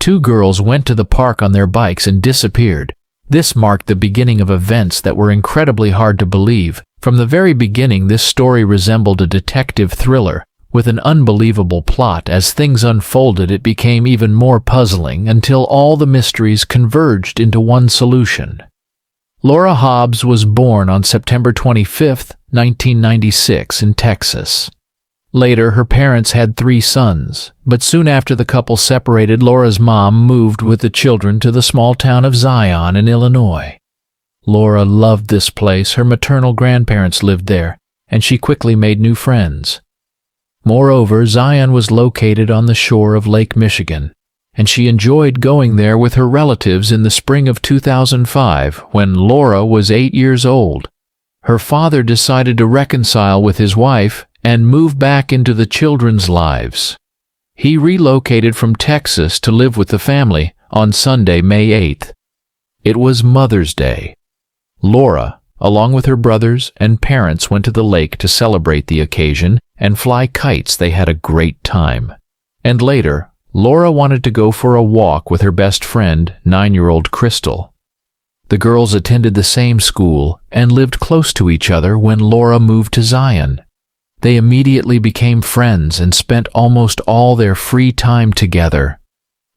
two girls went to the park on their bikes and disappeared. This marked the beginning of events that were incredibly hard to believe. From the very beginning, this story resembled a detective thriller, with an unbelievable plot. As things unfolded, it became even more puzzling until all the mysteries converged into one solution. Laura Hobbs was born on September 25, 1996, in Texas. Later, her parents had 3 sons, but soon after the couple separated, Laura's mom moved with the children to the small town of Zion in Illinois. Laura loved this place. Her maternal grandparents lived there, and she quickly made new friends. Moreover, Zion was located on the shore of Lake Michigan, and she enjoyed going there with her relatives. In the spring of 2005, when Laura was 8 years old, her father decided to reconcile with his wife and move back into the children's lives. He relocated from Texas to live with the family on Sunday, May 8th. It was Mother's Day. Laura, along with her brothers and parents, went to the lake to celebrate the occasion and fly kites. They had a great time. And later, Laura wanted to go for a walk with her best friend, 9-year-old Crystal. The girls attended the same school and lived close to each other when Laura moved to Zion. They immediately became friends and spent almost all their free time together.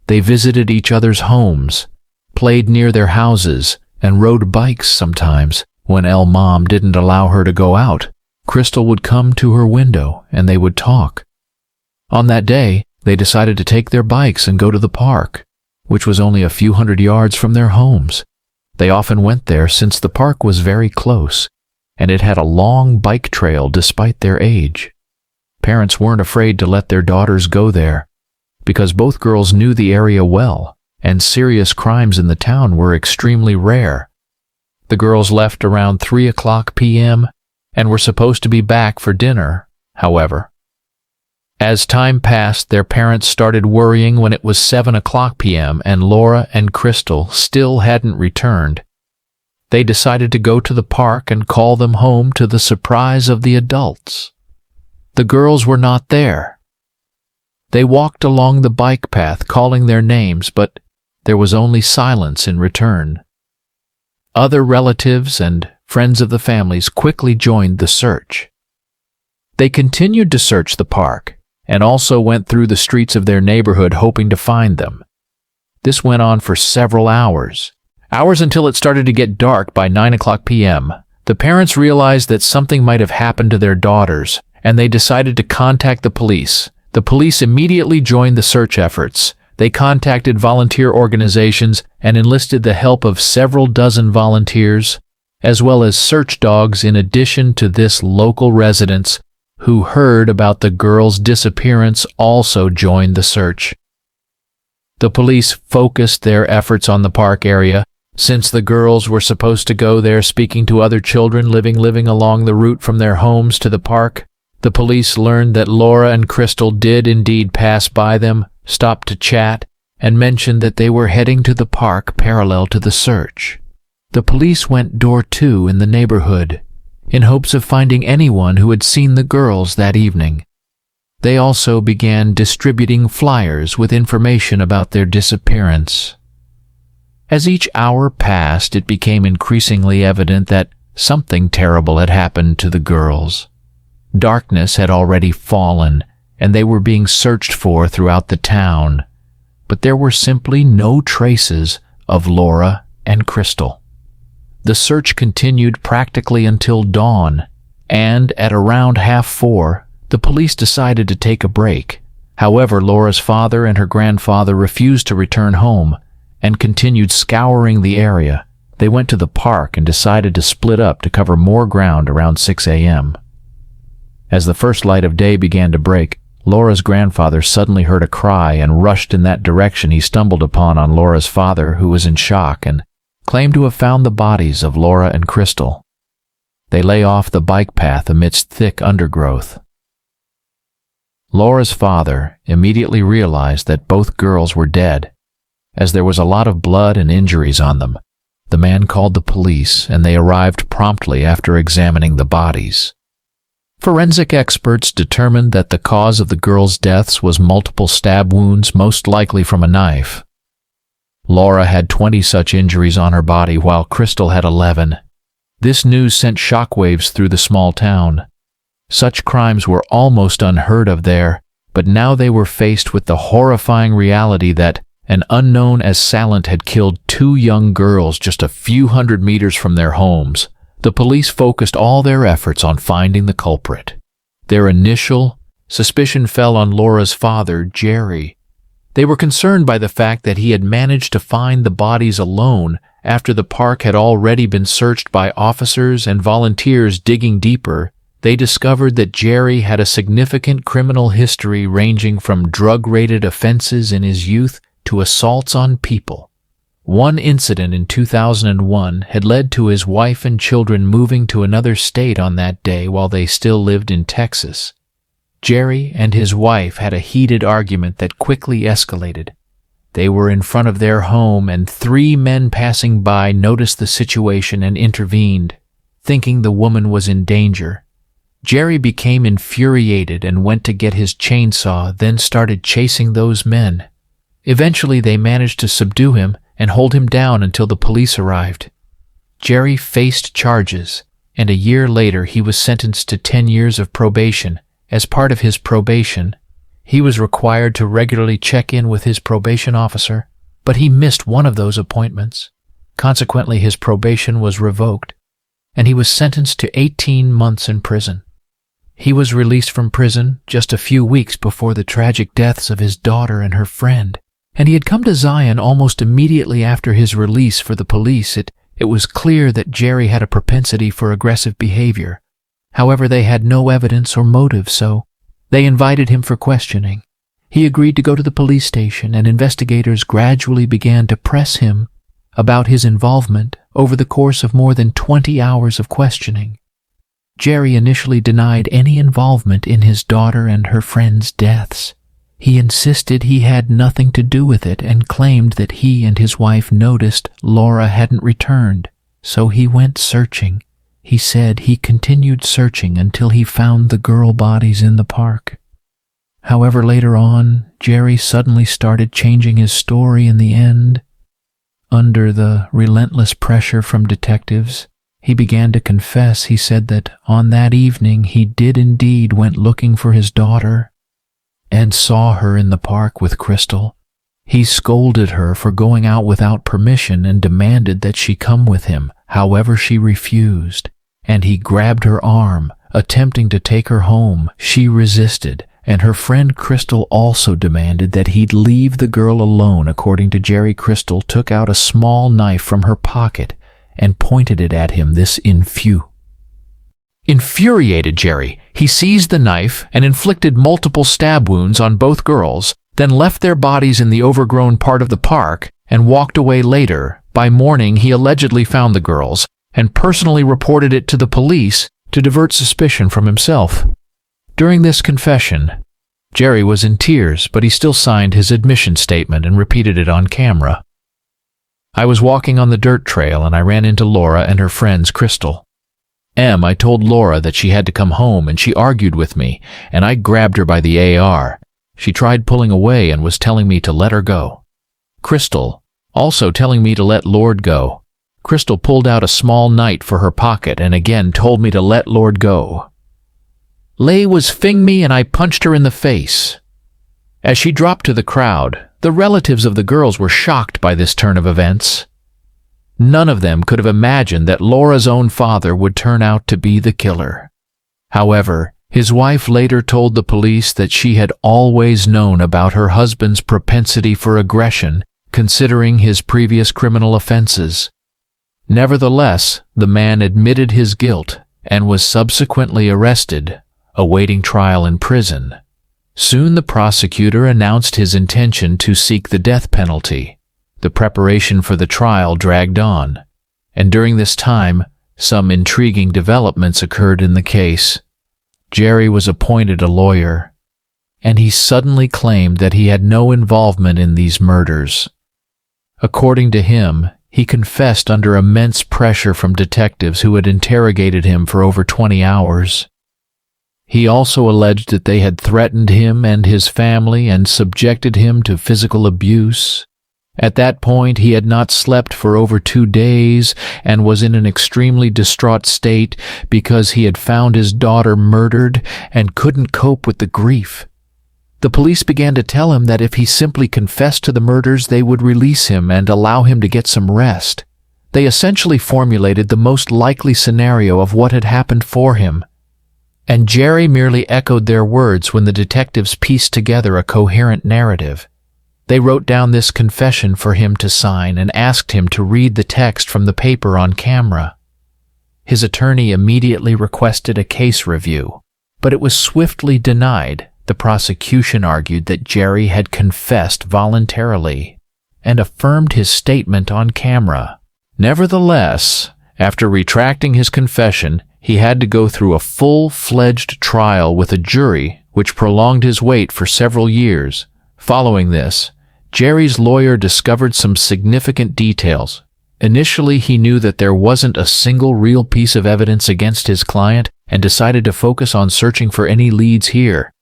They visited each other's homes, played near their houses, and rode bikes sometimes. When Mom didn't allow her to go out, Crystal would come to her window and they would talk. On that day, they decided to take their bikes and go to the park, which was only a few hundred yards from their homes. They often went there since the park was very close, and it had a long bike trail despite their age. Parents weren't afraid to let their daughters go there, because both girls knew the area well, and serious crimes in the town were extremely rare. The girls left around 3:00 p.m. and were supposed to be back for dinner, however. As time passed, their parents started worrying when it was 7:00 p.m. and Laura and Crystal still hadn't returned. They decided to go to the park and call them home, to the surprise of the adults. The girls were not there. They walked along the bike path calling their names, but there was only silence in return. Other relatives and friends of the families quickly joined the search. They continued to search the park and also went through the streets of their neighborhood hoping to find them. This went on for several hours until it started to get dark. By 9:00 p.m., the parents realized that something might have happened to their daughters, and they decided to contact the police. The police immediately joined the search efforts. They contacted volunteer organizations and enlisted the help of several dozen volunteers, as well as search dogs. In addition to this, local residents who heard about the girls' disappearance also joined the search. The police focused their efforts on the park area, since the girls were supposed to go there speaking to other children living along the route from their homes to the park. The police learned that Laura and Crystal did indeed pass by them, stopped to chat, and mentioned that they were heading to the park parallel to the search. The police went door to door in the neighborhood, in hopes of finding anyone who had seen the girls that evening. They also began distributing flyers with information about their disappearance. As each hour passed, it became increasingly evident that something terrible had happened to the girls. Darkness had already fallen, and they were being searched for throughout the town, but there were simply no traces of Laura and Crystal. The search continued practically until dawn, and at around 3:30, the police decided to take a break. However, Laura's father and her grandfather refused to return home and continued scouring the area. They went to the park and decided to split up to cover more ground around 6 a.m. As the first light of day began to break, Laura's grandfather suddenly heard a cry and rushed in that direction. He stumbled upon Laura's father, who was in shock and claimed to have found the bodies of Laura and Crystal. They lay off the bike path amidst thick undergrowth. Laura's father immediately realized that both girls were dead, as there was a lot of blood and injuries on them. The man called the police, and they arrived promptly after examining the bodies. Forensic experts determined that the cause of the girls' deaths was multiple stab wounds, most likely from a knife. Laura had 20 such injuries on her body while Crystal had 11. This news sent shockwaves through the small town. Such crimes were almost unheard of there, but now they were faced with the horrifying reality that an unknown assailant had killed 2 young girls just a few hundred meters from their homes. The police focused all their efforts on finding the culprit. Their initial suspicion fell on Laura's father, Jerry. They were concerned by the fact that he had managed to find the bodies alone after the park had already been searched by officers and volunteers. Digging deeper, they discovered that Jerry had a significant criminal history ranging from drug-related offenses in his youth to assaults on people. One incident in 2001 had led to his wife and children moving to another state on that day while they still lived in Texas. Jerry and his wife had a heated argument that quickly escalated. They were in front of their home and 3 men passing by noticed the situation and intervened, thinking the woman was in danger. Jerry became infuriated and went to get his chainsaw, then started chasing those men. Eventually they managed to subdue him and hold him down until the police arrived. Jerry faced charges, and a year later he was sentenced to 10 years of probation. As part of his probation, he was required to regularly check in with his probation officer, but he missed one of those appointments. Consequently, his probation was revoked, and he was sentenced to 18 months in prison. He was released from prison just a few weeks before the tragic deaths of his daughter and her friend, and he had come to Zion almost immediately after his release. For the police, it was clear that Jerry had a propensity for aggressive behavior. However, they had no evidence or motive, so they invited him for questioning. He agreed to go to the police station, and investigators gradually began to press him about his involvement over the course of more than 20 hours of questioning. Jerry initially denied any involvement in his daughter and her friend's deaths. He insisted he had nothing to do with it and claimed that he and his wife noticed Laura hadn't returned, so he went searching. He said he continued searching until he found the girl bodies in the park. However, later on, Jerry suddenly started changing his story in the end. Under the relentless pressure from detectives, he began to confess. He said that on that evening he did indeed went looking for his daughter and saw her in the park with Crystal. He scolded her for going out without permission and demanded that she come with him. However, she refused, and he grabbed her arm, attempting to take her home. She resisted, and her friend Crystal also demanded that he'd leave the girl alone. According to Jerry, Crystal took out a small knife from her pocket and pointed it at him. This infuriated Jerry. He seized the knife and inflicted multiple stab wounds on both girls, then left their bodies in the overgrown part of the park and walked away later. By morning, he allegedly found the girls and personally reported it to the police to divert suspicion from himself. During this confession, Jerry was in tears, but he still signed his admission statement and repeated it on camera. "I was walking on the dirt trail and I ran into Laura and her friends Crystal. I told Laura that she had to come home and she argued with me, and I grabbed her by the AR. She tried pulling away and was telling me to let her go. Crystal also telling me to let Lord go. Crystal pulled out a small knife for her pocket and again told me to let Lord go. Lay was fing me and I punched her in the face." As she dropped to the crowd, the relatives of the girls were shocked by this turn of events. None of them could have imagined that Laura's own father would turn out to be the killer. However, his wife later told the police that she had always known about her husband's propensity for aggression, considering his previous criminal offenses. Nevertheless, the man admitted his guilt and was subsequently arrested, awaiting trial in prison. Soon the prosecutor announced his intention to seek the death penalty. The preparation for the trial dragged on, and during this time, some intriguing developments occurred in the case. Jerry was appointed a lawyer, and he suddenly claimed that he had no involvement in these murders. According to him, he confessed under immense pressure from detectives who had interrogated him for over 20 hours. He also alleged that they had threatened him and his family and subjected him to physical abuse. At that point, he had not slept for over 2 days and was in an extremely distraught state because he had found his daughter murdered and couldn't cope with the grief. The police began to tell him that if he simply confessed to the murders, they would release him and allow him to get some rest. They essentially formulated the most likely scenario of what had happened for him. And Jerry merely echoed their words when the detectives pieced together a coherent narrative. They wrote down this confession for him to sign and asked him to read the text from the paper on camera. His attorney immediately requested a case review, but it was swiftly denied. The prosecution argued that Jerry had confessed voluntarily and affirmed his statement on camera. Nevertheless, after retracting his confession, he had to go through a full-fledged trial with a jury, which prolonged his wait for several years. Following this, Jerry's lawyer discovered some significant details. Initially, he knew that there wasn't a single real piece of evidence against his client and decided to focus on searching for any leads here.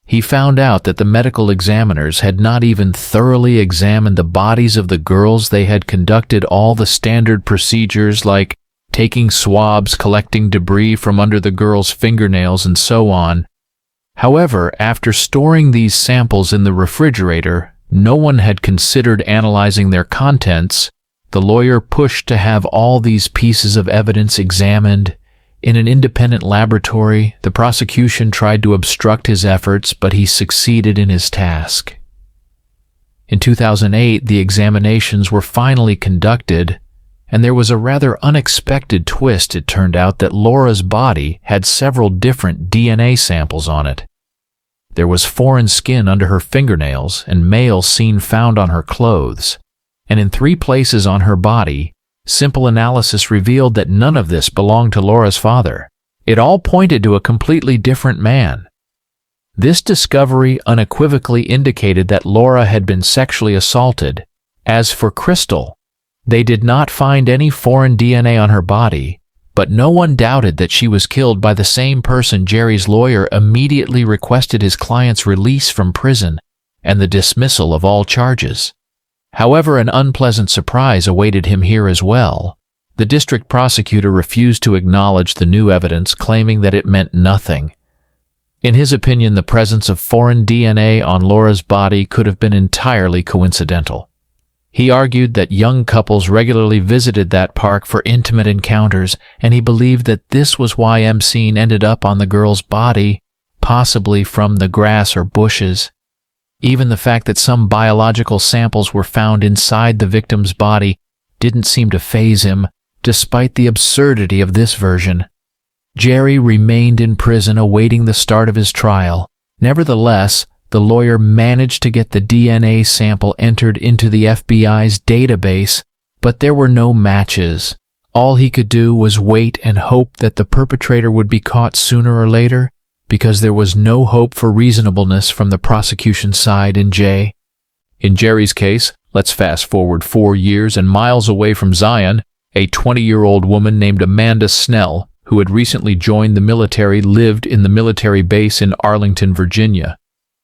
He found out that the medical examiners had not even thoroughly examined the bodies of the girls. They had conducted all the standard procedures like taking swabs, collecting debris from under the girls' fingernails, and so on. However, after storing these samples in the refrigerator, no one had considered analyzing their contents. The lawyer pushed to have all these pieces of evidence examined. In an independent laboratory, the prosecution tried to obstruct his efforts, but he succeeded in his task. In 2008, the examinations were finally conducted, and there was a rather unexpected twist. It turned out that Laura's body had several different DNA samples on it. There was foreign skin under her fingernails and male semen found on her clothes, and in 3 places on her body, simple analysis revealed that none of this belonged to Laura's father. It all pointed to a completely different man. This discovery unequivocally indicated that Laura had been sexually assaulted. As for Crystal, they did not find any foreign DNA on her body, but no one doubted that she was killed by the same person. Jerry's lawyer immediately requested his client's release from prison and the dismissal of all charges. However, an unpleasant surprise awaited him here as well. The district prosecutor refused to acknowledge the new evidence, claiming that it meant nothing. In his opinion, the presence of foreign DNA on Laura's body could have been entirely coincidental. He argued that young couples regularly visited that park for intimate encounters, and he believed that this was why semen ended up on the girl's body, possibly from the grass or bushes. Even the fact that some biological samples were found inside the victim's body didn't seem to faze him, despite the absurdity of this version. Jerry remained in prison awaiting the start of his trial. Nevertheless, the lawyer managed to get the DNA sample entered into the FBI's database, but there were no matches. All he could do was wait and hope that the perpetrator would be caught sooner or later, because there was no hope for reasonableness from the prosecution side in Jerry's case, let's fast forward 4 years and miles away from Zion, a 20-year-old woman named Amanda Snell, who had recently joined the military, lived in the military base in Arlington, Virginia.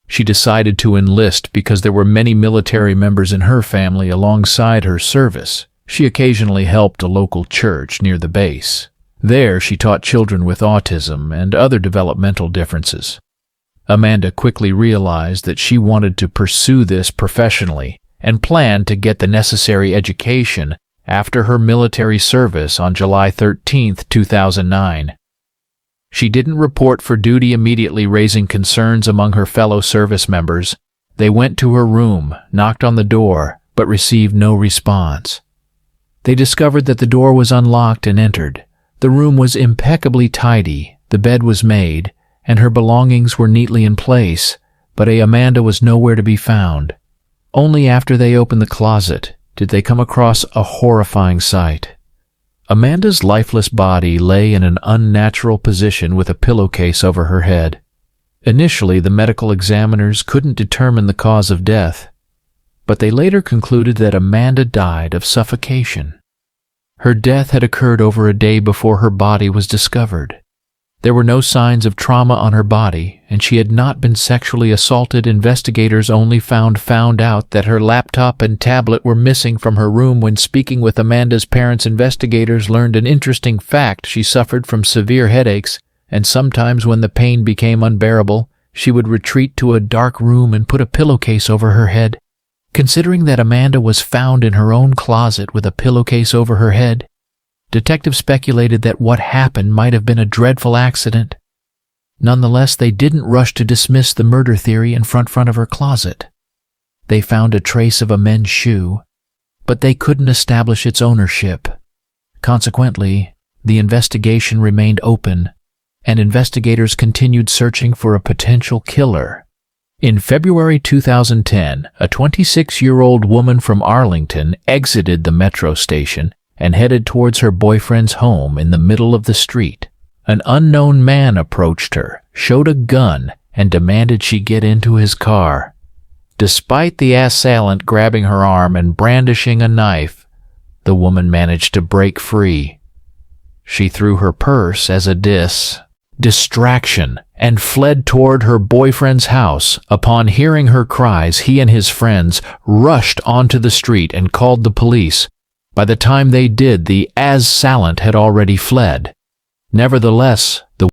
She decided to enlist because there were many military members in her family alongside her service. She occasionally helped a local church near the base. There, she taught children with autism and other developmental differences. Amanda quickly realized that she wanted to pursue this professionally and planned to get the necessary education after her military service on July 13, 2009. She didn't report for duty immediately, raising concerns among her fellow service members. They went to her room, knocked on the door, but received no response. They discovered that the door was unlocked and entered. The room was impeccably tidy, the bed was made, and her belongings were neatly in place, but Amanda was nowhere to be found. Only after they opened the closet did they come across a horrifying sight. Amanda's lifeless body lay in an unnatural position with a pillowcase over her head. Initially, the medical examiners couldn't determine the cause of death, but they later concluded that Amanda died of suffocation. Her death had occurred over a day before her body was discovered. There were no signs of trauma on her body, and she had not been sexually assaulted. Investigators only found out that her laptop and tablet were missing from her room. When speaking with Amanda's parents, investigators learned an interesting fact. She suffered from severe headaches, and sometimes when the pain became unbearable, she would retreat to a dark room and put a pillowcase over her head. Considering that Amanda was found in her own closet with a pillowcase over her head, detectives speculated that what happened might have been a dreadful accident. Nonetheless, they didn't rush to dismiss the murder theory in front of her closet. They found a trace of a men's shoe, but they couldn't establish its ownership. Consequently, the investigation remained open, and investigators continued searching for a potential killer. In February 2010, a 26-year-old woman from Arlington exited the metro station and headed towards her boyfriend's home in the middle of the street. An unknown man approached her, showed a gun, and demanded she get into his car. Despite the assailant grabbing her arm and brandishing a knife, the woman managed to break free. She threw her purse as a distraction and fled toward her boyfriend's house. Upon hearing her cries, he and his friends rushed onto the street and called the police. By the time they did, the assailant had already fled. Nevertheless, the